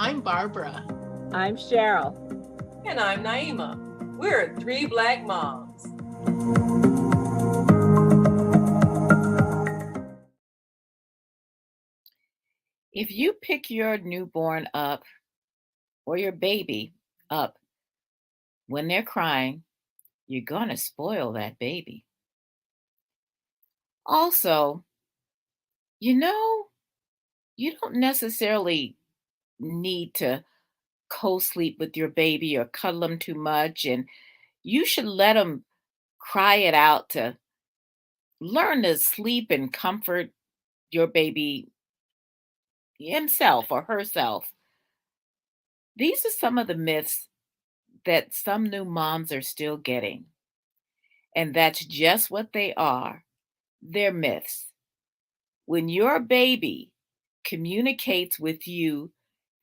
I'm Barbara. I'm Cheryl. And I'm Naima. We're three Black moms. If you pick your newborn up or your baby up when they're crying, you're going to spoil that baby. Also, you don't necessarily need to co-sleep with your baby or cuddle them too much, and you should let them cry it out to learn to sleep and comfort your baby himself or herself. These are some of the myths that some new moms are still getting. And that's just what they are. They're myths. When your baby communicates with you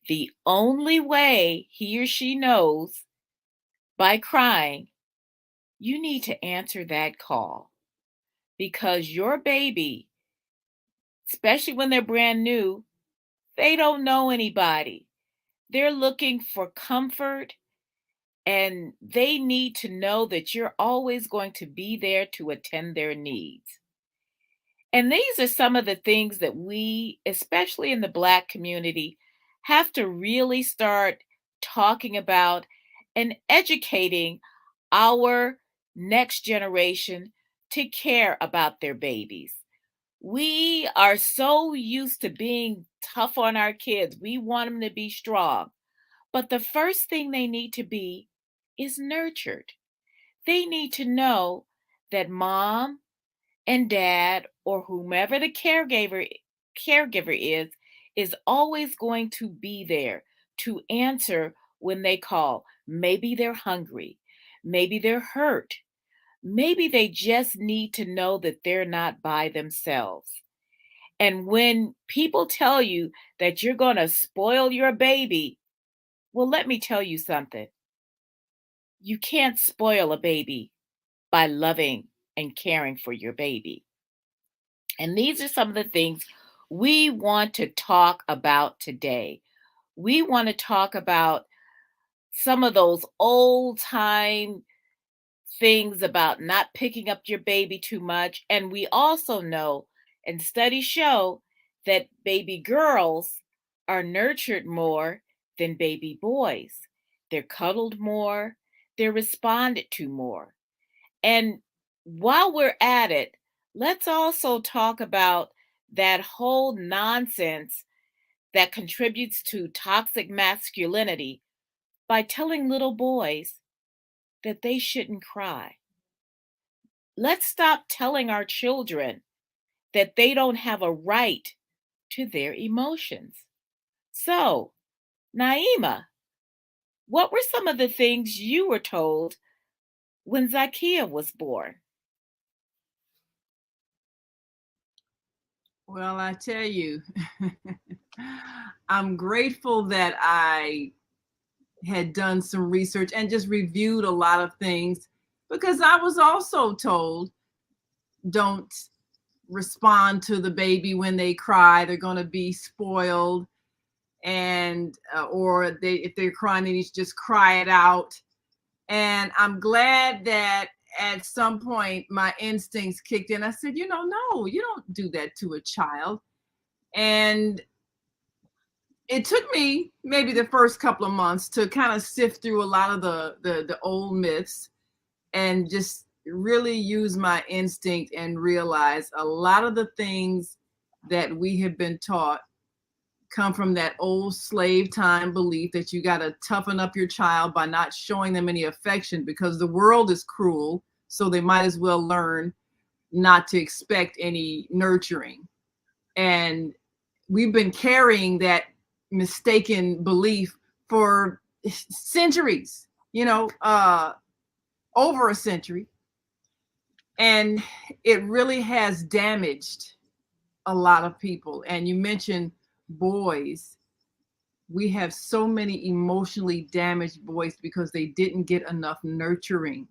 the only way he or she knows, by crying, you need to answer that call. Because your baby, especially when they're brand new, they don't know anybody. They're looking for comfort, and they need to know that you're always going to be there to attend their needs. And these are some of the things that we, especially in the Black community, have to really start talking about and educating our next generation to care about their babies. We are so used to being tough on our kids. We want them to be strong. But the first thing they need to be is nurtured. They need to know that mom and dad or whomever the caregiver is always going to be there to answer when they call. Maybe they're hungry. Maybe they're hurt. Maybe they just need to know that they're not by themselves. And when people tell you that you're going to spoil your baby, well, let me tell you something. You can't spoil a baby by loving and caring for your baby. And these are some of the things we want to talk about today. We want to talk about some of those old time things about not picking up your baby too much. And we also know, and studies show, that baby girls are nurtured more than baby boys. They're cuddled more, they're responded to more. And while we're at it, let's also talk about that whole nonsense that contributes to toxic masculinity by telling little boys that they shouldn't cry. Let's stop telling our children that they don't have a right to their emotions. So, Naima, what were some of the things you were told when Zakiya was born? Well, I tell you, I'm grateful that I had done some research and just reviewed a lot of things, because I was also told, don't respond to the baby when they cry. They're going to be spoiled. And or if they're crying, they need to just cry it out. And I'm glad that at some point my instincts kicked in. I said, no, you don't do that to a child. And it took me maybe the first couple of months to kind of sift through a lot of the old myths and just really use my instinct and realize a lot of the things that we have been taught come from that old slave time belief that you got to toughen up your child by not showing them any affection, because the world is cruel, so they might as well learn not to expect any nurturing. And we've been carrying that mistaken belief for centuries, over a century. And it really has damaged a lot of people. And you mentioned boys. We have so many emotionally damaged boys because they didn't get enough nurturing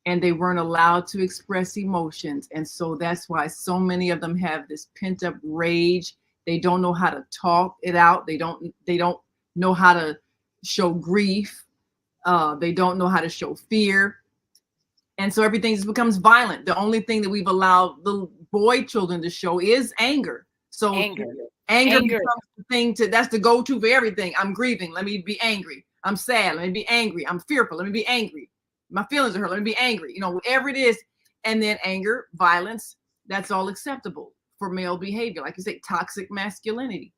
and they weren't allowed to express emotions. And so that's why so many of them have this pent up rage. They don't know how to talk it out. They don't know how to show grief. They don't know how to show fear. And so everything just becomes violent. The only thing that we've allowed the boy children to show is anger. So Anger. anger becomes the thing that's the go-to for everything. I'm grieving. Let me be angry. I'm sad. Let me be angry. I'm fearful. Let me be angry. My feelings are hurt. Let me be angry. Whatever it is. And then anger, violence, that's all acceptable for male behavior. Like you say, toxic masculinity.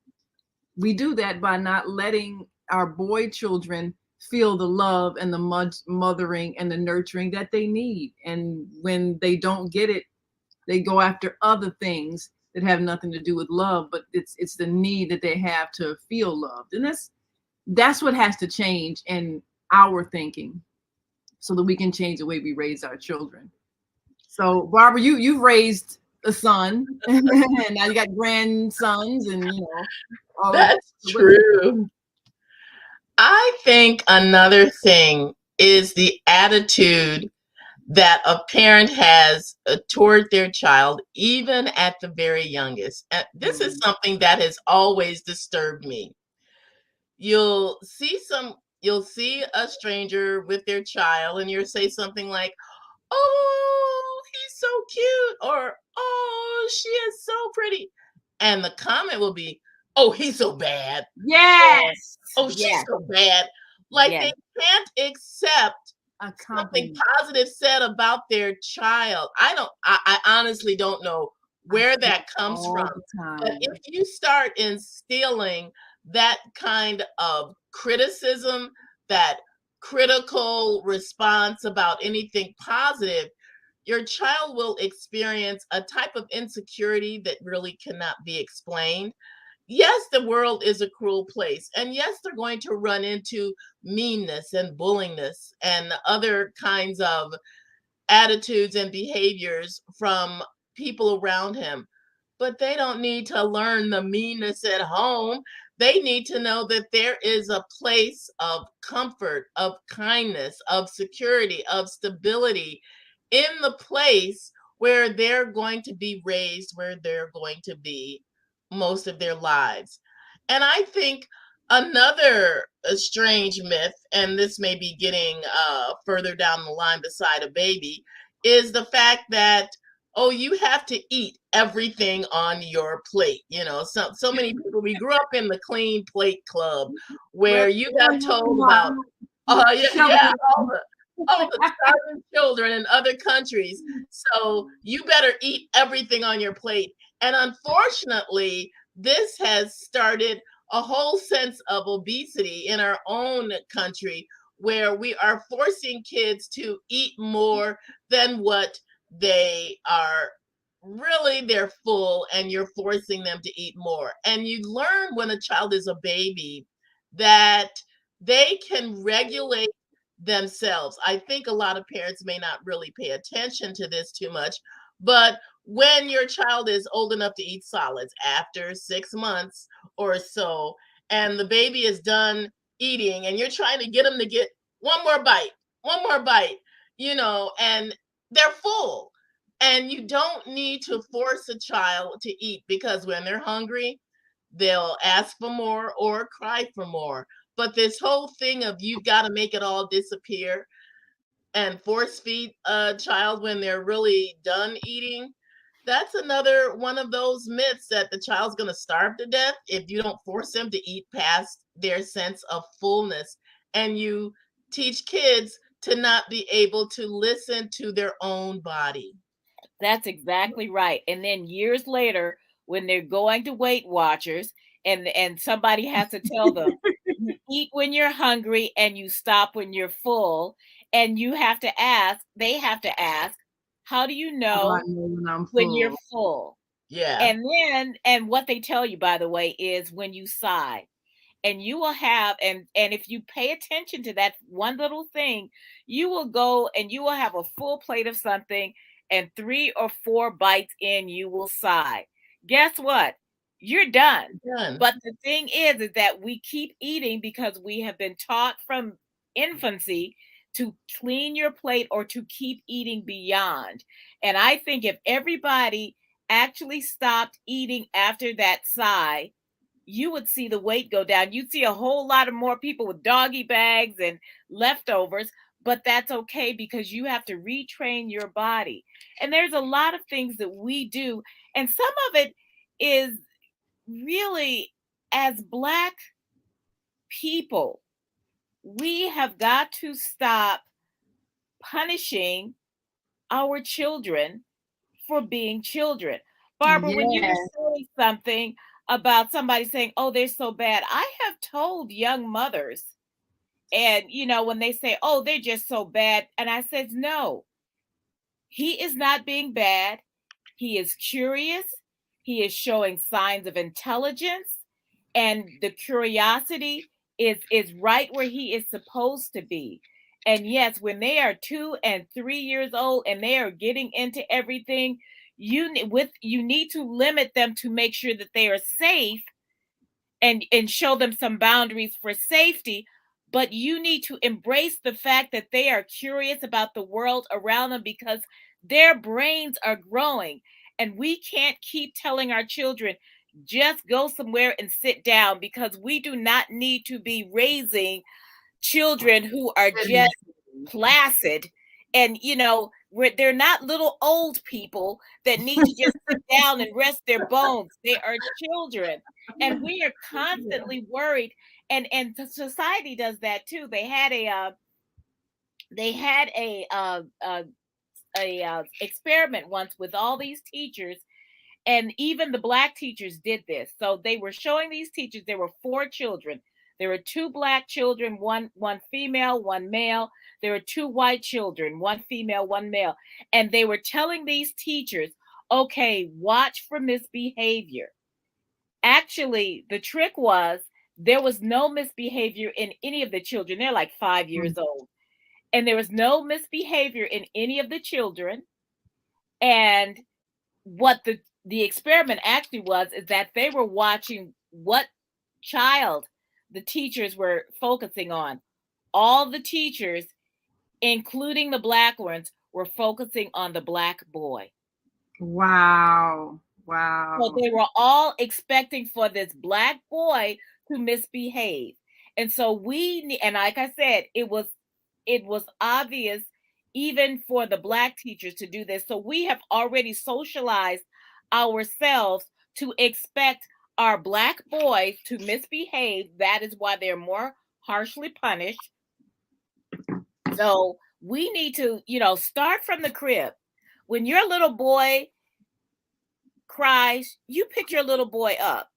We do that by not letting our boy children feel the love and the mothering and the nurturing that they need. And when they don't get it, they go after other things that have nothing to do with love, but it's the need that they have to feel loved. And that's what has to change in our thinking so that we can change the way we raise our children. So Barbara, you've raised a son and now you got grandsons and That's true. I think another thing is the attitude that a parent has toward their child, even at the very youngest. And this is something that has always disturbed me. You'll see a stranger with their child and you'll say something like, "Oh, he's so cute," or "Oh, she is so pretty." And the comment will be, "Oh, he's so bad." Yes. "Oh, she's so bad." Like they can't accept something positive said about their child. I honestly don't know where that comes from. But if you start instilling that kind of criticism, that critical response about anything positive, your child will experience a type of insecurity that really cannot be explained. Yes, the world is a cruel place. And yes, they're going to run into meanness and bullingness and other kinds of attitudes and behaviors from people around him. But they don't need to learn the meanness at home. They need to know that there is a place of comfort, of kindness, of security, of stability in the place where they're going to be raised, where they're going to be most of their lives. And I think another strange myth, and this may be getting further down the line beside a baby, is the fact that, oh, you have to eat everything on your plate. So many people, we grew up in the clean plate club where you got told about all the starving children in other countries. So you better eat everything on your plate. And unfortunately, this has started a whole sense of obesity in our own country where we are forcing kids to eat more than what they are really. They're full and you're forcing them to eat more. And you learn when a child is a baby that they can regulate themselves. I think a lot of parents may not really pay attention to this too much, but when your child is old enough to eat solids after 6 months or so, and the baby is done eating and you're trying to get them to get one more bite, and they're full. And you don't need to force a child to eat, because when they're hungry, they'll ask for more or cry for more. But this whole thing of you've got to make it all disappear and force feed a child when they're really done eating, that's another one of those myths that the child's going to starve to death if you don't force them to eat past their sense of fullness. And you teach kids to not be able to listen to their own body. That's exactly right. And then years later, when they're going to Weight Watchers and somebody has to tell them, you eat when you're hungry and you stop when you're full. And they have to ask, how do you know when you're full? Yeah. And what they tell you, by the way, is when you sigh. And you will have, and if you pay attention to that one little thing, you will go and you will have a full plate of something, and 3 or 4 bites in, you will sigh. Guess what? You're done. But the thing is that we keep eating because we have been taught from infancy to clean your plate or to keep eating beyond. And I think if everybody actually stopped eating after that sigh, you would see the weight go down. You'd see a whole lot of more people with doggy bags and leftovers, but that's okay because you have to retrain your body. And there's a lot of things that we do, and some of it is really, as Black people, we have got to stop punishing our children for being children. Barbara, when you were saying something about somebody saying, oh, they're so bad, I have told young mothers, and when they say, oh, they're just so bad, and I said, no, he is not being bad. He is curious. He is showing signs of intelligence, and the curiosity is right where he is supposed to be. And yes, when they are 2 and 3 years old and they are getting into everything, you need to limit them to make sure that they are safe and show them some boundaries for safety. But you need to embrace the fact that they are curious about the world around them because their brains are growing. And we can't keep telling our children, just go somewhere and sit down, because we do not need to be raising children who are just placid and they're not little old people that need to just sit down and rest their bones. They are children, and we are constantly worried, and the society does that too. They had a experiment once with all these teachers, and even the Black teachers did this. So they were showing these teachers, there were 4 children. There were 2 Black children, one female, one male. There were 2 white children, one female, one male. And they were telling these teachers, okay, watch for misbehavior. Actually, the trick was there was no misbehavior in any of the children. They're like 5 years old. And there was no misbehavior in any of the children. And what the experiment actually was is that they were watching what child the teachers were focusing on. All the teachers, including the Black ones, were focusing on the Black boy. Wow. So they were all expecting for this Black boy to misbehave. And so and like I said, it was obvious even for the Black teachers to do this. So we have already socialized ourselves to expect our Black boys to misbehave. That is why they're more harshly punished. So we need to, start from the crib. When your little boy cries, you pick your little boy up.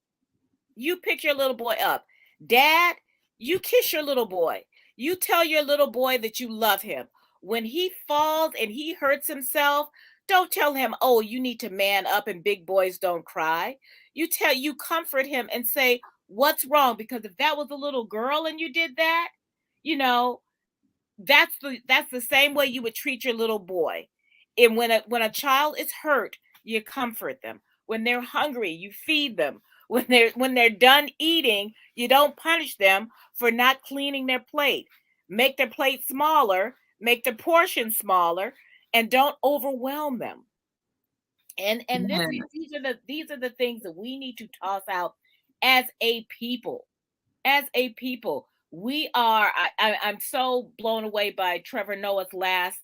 Dad, you kiss your little boy. You tell your little boy that you love him. When he falls and he hurts himself, don't tell him, oh, you need to man up and big boys don't cry. You comfort him and say, what's wrong? Because if that was a little girl and you did that, that's the same way you would treat your little boy. And when a child is hurt, you comfort them. When they're hungry, you feed them. When they're done eating, you don't punish them for not cleaning their plate. Make their plate smaller, make the portion smaller, and don't overwhelm them. And these are the things that we need to toss out as a people. As a people, we are. I'm so blown away by Trevor Noah's last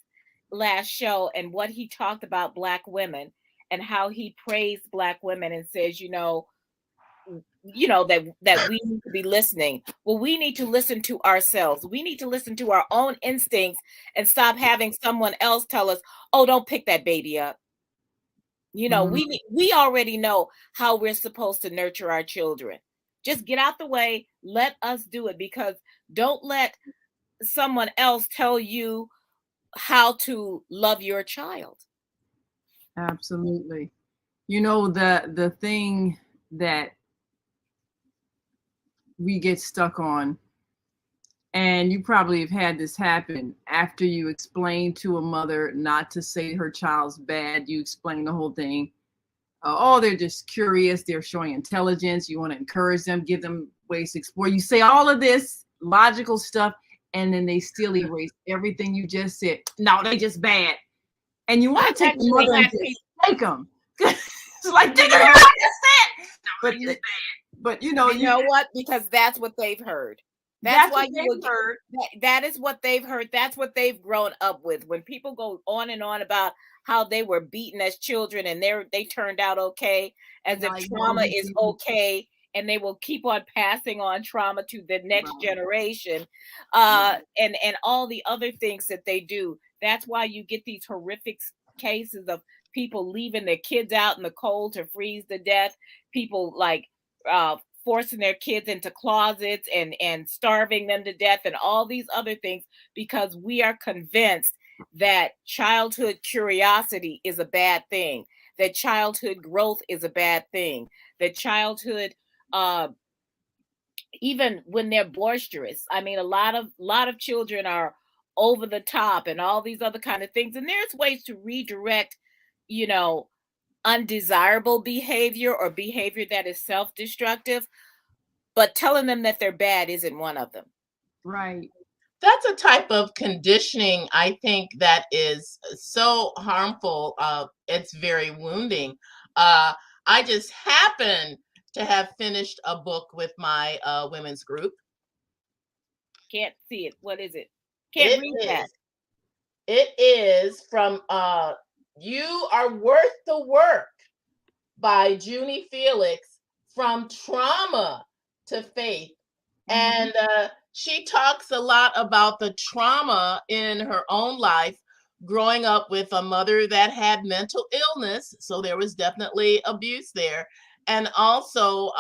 show and what he talked about Black women and how he praised Black women and says, that we need to be listening. Well, we need to listen to ourselves. We need to listen to our own instincts and stop having someone else tell us, oh, don't pick that baby up. We already know how we're supposed to nurture our children. Just get out the way. Let us do it, because don't let someone else tell you how to love your child. Absolutely. The thing that we get stuck on, and you probably have had this happen after you explain to a mother not to say her child's bad. You explain the whole thing. They're just curious. They're showing intelligence. You want to encourage them, give them ways to explore. You say all of this logical stuff, and then they still erase everything you just said. No, they just bad. And you want to take the mother and just take them. It's like, dig it out. But But You know what? Because that's what they've heard. That's why you would heard. That is what they've heard. That's what they've grown up with. When people go on and on about how they were beaten as children and they turned out okay, as if trauma is okay, and they will keep on passing on trauma to the next generation, and all the other things that they do. That's why you get these horrific cases of people leaving their kids out in the cold to freeze to death. People like forcing their kids into closets and starving them to death and all these other things, because we are convinced that childhood curiosity is a bad thing, that childhood growth is a bad thing, that childhood, even when they're boisterous, I mean, a lot of children are over the top and all these other kind of things, and there's ways to redirect, undesirable behavior or behavior that is self-destructive, but telling them that they're bad isn't one of them. Right. That's a type of conditioning, I think, that is so harmful. It's very wounding. I just happen to have finished a book with my women's group. Can't see it. What is it? Can't read that. It is from You Are Worth the Work by Junie Felix, From Trauma to Faith. And she talks a lot about the trauma in her own life, growing up with a mother that had mental illness. So there was definitely abuse there. And also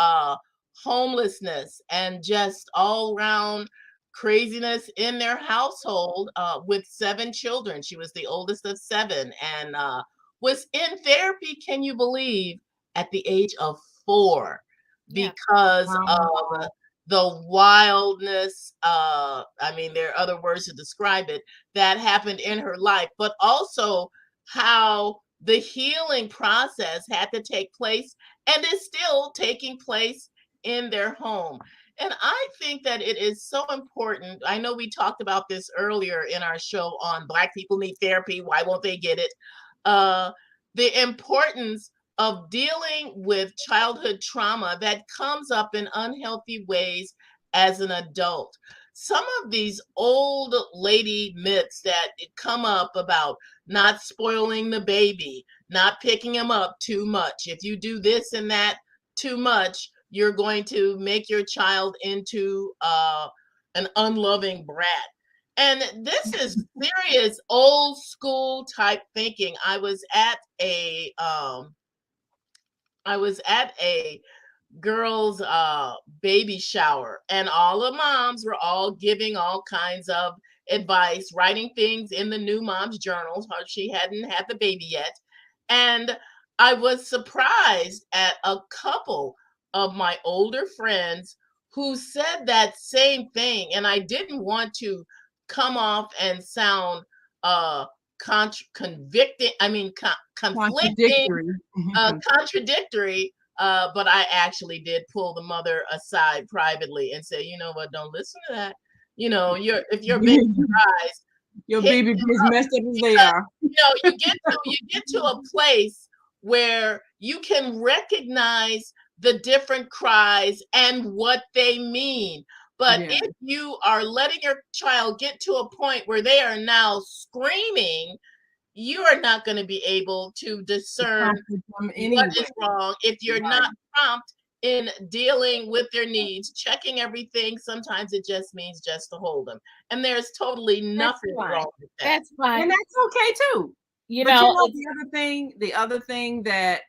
homelessness and just all around craziness in their household with 7 children. She was the oldest of 7 and was in therapy, can you believe, at the age of 4 because of the wildness. I mean, there are other words to describe it that happened in her life, but also how the healing process had to take place and is still taking place in their home. And I think that it is so important. I know we talked about this earlier in our show on Black people need therapy. Why won't they get it? The importance of dealing with childhood trauma that comes up in unhealthy ways as an adult. Some of these old lady myths that come up about not spoiling the baby, not picking him up too much. If you do this and that too much, you're going to make your child into an unloving brat. And this is serious old school type thinking. I was at a girls baby shower, and all the moms were all giving all kinds of advice, writing things in the new mom's journals. She hadn't had the baby yet. And I was surprised at a couple of my older friends who said that same thing. And I didn't want to come off and sound contradictory, but I actually did pull the mother aside privately and say, you know what, don't listen to that. If your baby cries, your baby is messed up as they are. You get to a place where you can recognize the different cries and what they mean. But if you are letting your child get to a point where they are now screaming, you are not going to be able to discern what is wrong if you're not prompt in dealing with their needs, checking everything. Sometimes it just means just to hold them. And there's totally nothing wrong with that. That's fine. And that's okay too. The other thing that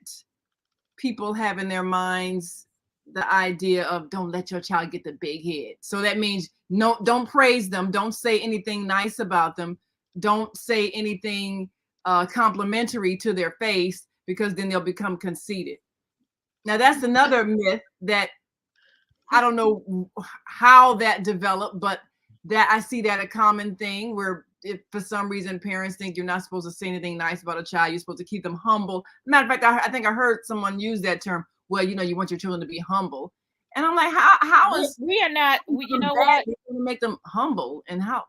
people have in their minds, the idea of don't let your child get the big head. So that means no, don't praise them. Don't say anything nice about them. Don't say anything complimentary to their face, because then they'll become conceited. Now that's another myth that I don't know how that developed, but that I see that a common thing where if for some reason parents think you're not supposed to say anything nice about a child, you're supposed to keep them humble. Matter of fact, I think I heard someone use that term. Well, you want your children to be humble. And I'm like, how is we are not, you know what? Make them humble, and how?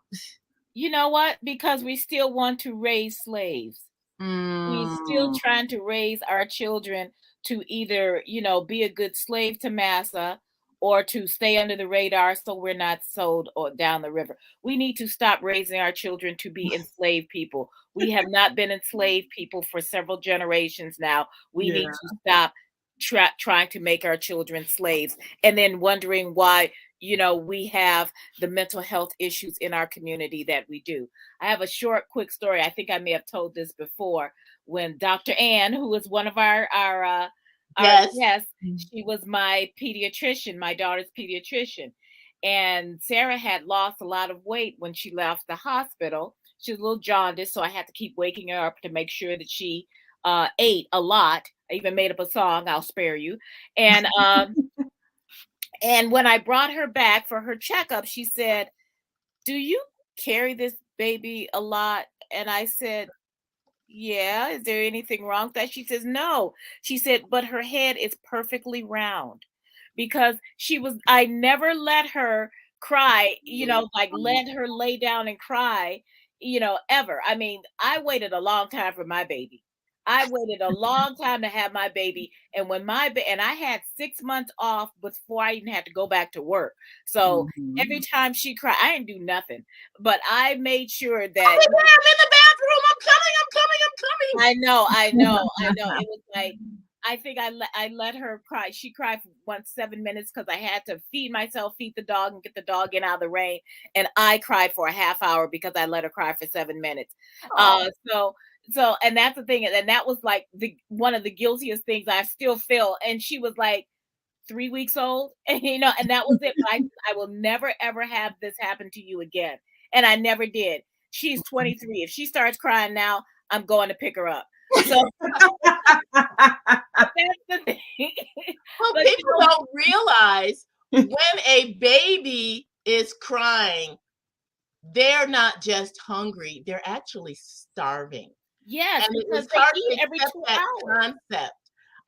You know what? Because we still want to raise slaves. We're still trying to raise our children to either, be a good slave to massa or to stay under the radar so we're not sold or down the river. We need to stop raising our children to be enslaved people. We have not been enslaved people for several generations now. We need to stop trying to make our children slaves and then wondering why we have the mental health issues in our community that we do. I have a short quick story. I think I may have told this before. When Dr. Ann, who was one of our guests, she was my pediatrician, my daughter's pediatrician, and Sarah had lost a lot of weight when she left the hospital. She was a little jaundiced, so I had to keep waking her up to make sure that she ate a lot. I even made up a song, I'll spare you. And and when I brought her back for her checkup, she said, "Do you carry this baby a lot?" And I said, "Yeah, is there anything wrong with that?" She says, "No." She said, "But her head is perfectly round." Because I never let her cry, like let her lay down and cry, ever. I mean, I waited a long time for my baby. I waited a long time to have my baby. And when and I had 6 months off before I even had to go back to work. So every time she cried, I didn't do nothing, but I made sure that I'm in the bathroom. I'm coming. I know. It was like, I think I let her cry. She cried for 7 minutes because I had to feed myself, feed the dog, and get the dog in out of the rain. And I cried for a half hour because I let her cry for 7 minutes. So, and that's the thing. And that was like one of the guiltiest things I still feel. And she was like 3 weeks old, and and that was it. I will never, ever have this happen to you again. And I never did. She's 23. If she starts crying now, I'm going to pick her up. So that's the thing. Well, people don't realize when a baby is crying, they're not just hungry, they're actually starving. Yes, and because it's they hard eat to every accept 2 that hours. concept.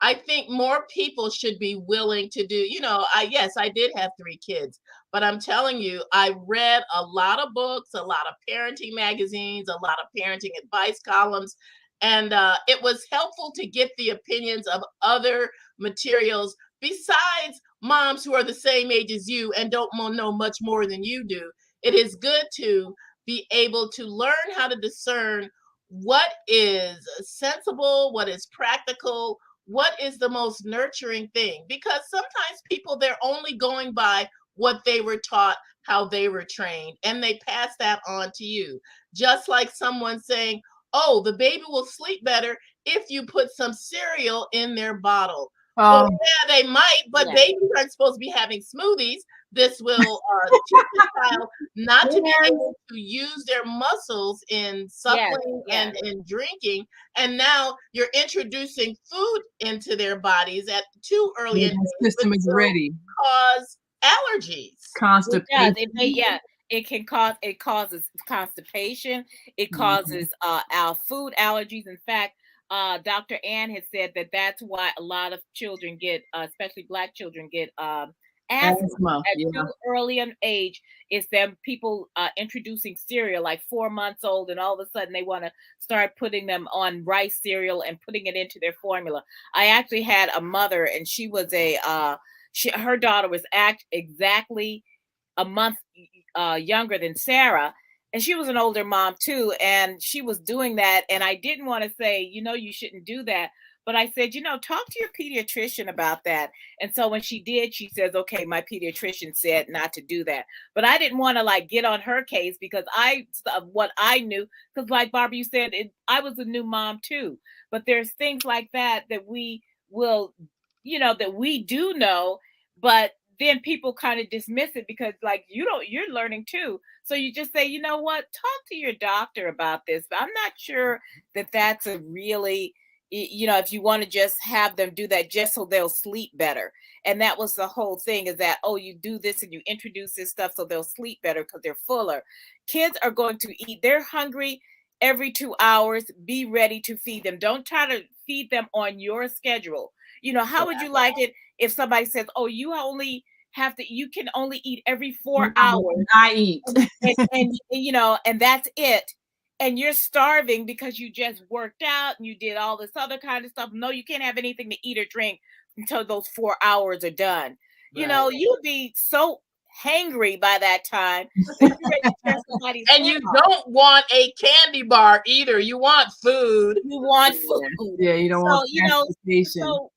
I think more people should be willing to do, I did have 3 kids, but I'm telling you, I read a lot of books, a lot of parenting magazines, a lot of parenting advice columns, and it was helpful to get the opinions of other materials besides moms who are the same age as you and don't know much more than you do. It is good to be able to learn how to discern what is sensible, what is practical, what is the most nurturing thing, because sometimes people, they're only going by what they were taught, how they were trained, and they pass that on to you. Just like someone saying, "Oh, the baby will sleep better if you put some cereal in their bottle." Well, yeah, they might, but babies aren't supposed to be having smoothies. This will teach the child not to be able to use their muscles in suckling and in drinking. And now you're introducing food into their bodies at too early an age, system is ready. Cause allergies. Constipation. It causes constipation. It causes our food allergies. In fact, Dr. Ann has said that that's why a lot of children get, especially Black children, get asthma at too early an age. Is them people introducing cereal like 4 months old, and all of a sudden they want to start putting them on rice cereal and putting it into their formula. I actually had a mother, and she was her daughter was exactly a month younger than Sarah. And she was an older mom too. And she was doing that. And I didn't want to say, you shouldn't do that. But I said, talk to your pediatrician about that. And so when she did, she says, okay, my pediatrician said not to do that. But I didn't want to get on her case because what I knew, because like Barbara, you said, I was a new mom too. But there's things like that we will, that we do know, but then people kind of dismiss it because you're learning too. So you just say, you know what, talk to your doctor about this. But I'm not sure that that's a really, if you want to just have them do that just so they'll sleep better. And that was the whole thing, is that, you do this and you introduce this stuff so they'll sleep better because they're fuller. Kids are going to eat. They're hungry every 2 hours. Be ready to feed them. Don't try to feed them on your schedule. How would you like it if somebody says, "Oh, you can only eat every 4 hours." I eat. and that's it. and you're starving because you just worked out and you did all this other kind of stuff. No, you can't have anything to eat or drink until those 4 hours are done. You know, you would be so hangry by that time that you're ready to tear somebody's And head you off. don't want a candy bar either. You want food. You want food. Yeah, you don't want you know, transportation. so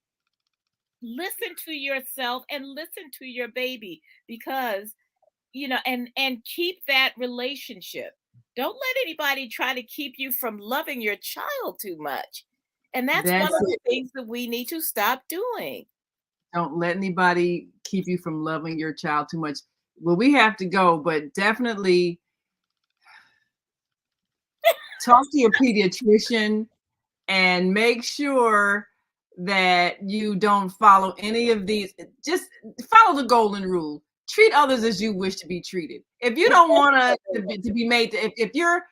listen to yourself and listen to your baby, because and keep that relationship. Don't let anybody try to keep you from loving your child too much. And that's one of the things that we need to stop doing. Don't let anybody keep you from loving your child too much. Well, we have to go, but definitely talk to your pediatrician and make sure that you don't follow any of these. Just follow the golden rule. Treat others as you wish to be treated. If you don't want to be made, if you're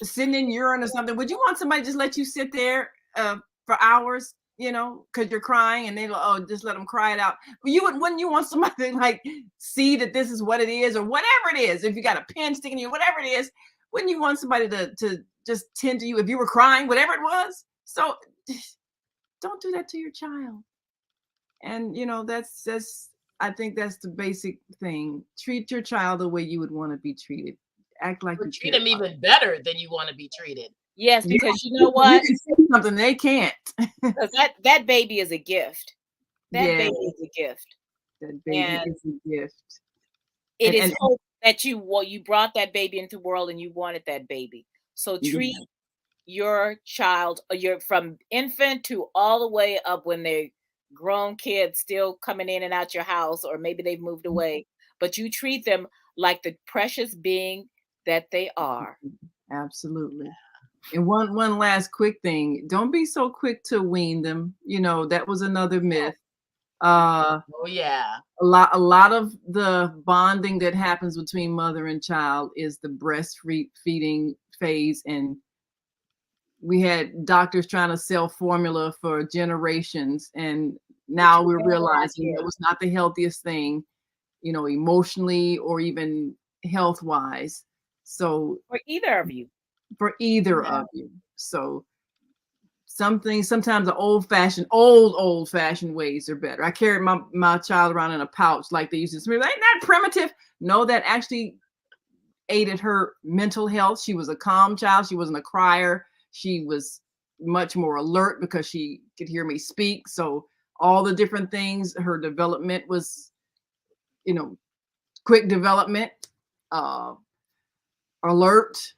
sitting in urine or something, would you want somebody to just let you sit there for hours? Because you're crying, and just let them cry it out. But wouldn't you want somebody to like see that this is what it is, or whatever it is? If you got a pen sticking in you, whatever it is, wouldn't you want somebody to just tend to you if you were crying, whatever it was? So don't do that to your child. And that's I think that's the basic thing. Treat your child the way you would want to be treated. Act like you treat them even better than you want to be treated. Yes, because you know what? You can say something they can't. Because that baby is a gift. That baby is a gift. That baby is a gift. It is hope that you brought that baby into the world and you wanted that baby. So treat your child, from infant to all the way up when they're grown kids still coming in and out your house, or maybe they've moved away, but you treat them like the precious being that they are. Absolutely. And one last quick thing, don't be so quick to wean them. That was another myth. A lot of the bonding that happens between mother and child is the breastfeeding phase, and we had doctors trying to sell formula for generations, and now we're realizing it was not the healthiest thing, emotionally or even health wise. So for either of you. So sometimes the old fashioned ways are better. I carried my child around in a pouch like they used to. Ain't that primitive? No, that actually aided her mental health. She was a calm child. She wasn't a crier. She was much more alert because she could hear me speak. So all the different things, her development was, quick development, alert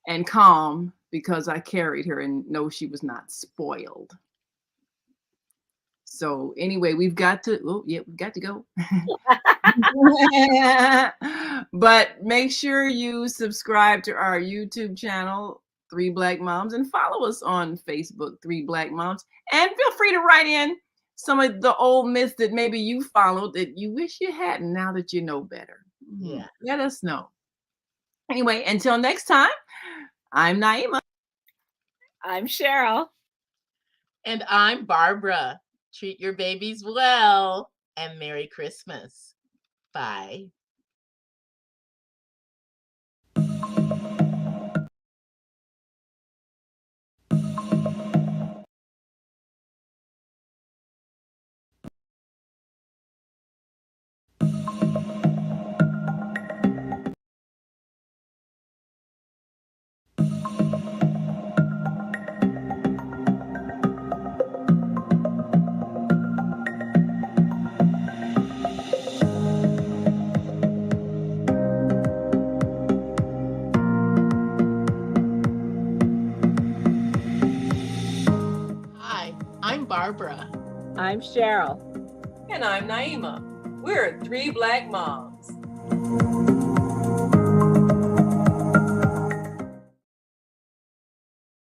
and calm, because I carried her, and no, she was not spoiled. So anyway, we've got to go. But make sure you subscribe to our YouTube channel, 3 Black Moms, and follow us on Facebook, 3 Black Moms. And feel free to write in some of the old myths that maybe you followed that you wish you hadn't, now that you know better. Yeah. Let us know. Anyway, until next time, I'm Naima. I'm Cheryl. And I'm Barbara. Treat your babies well, and Merry Christmas. Bye. Barbara. I'm Cheryl. And I'm Naima. We're 3 Black Moms.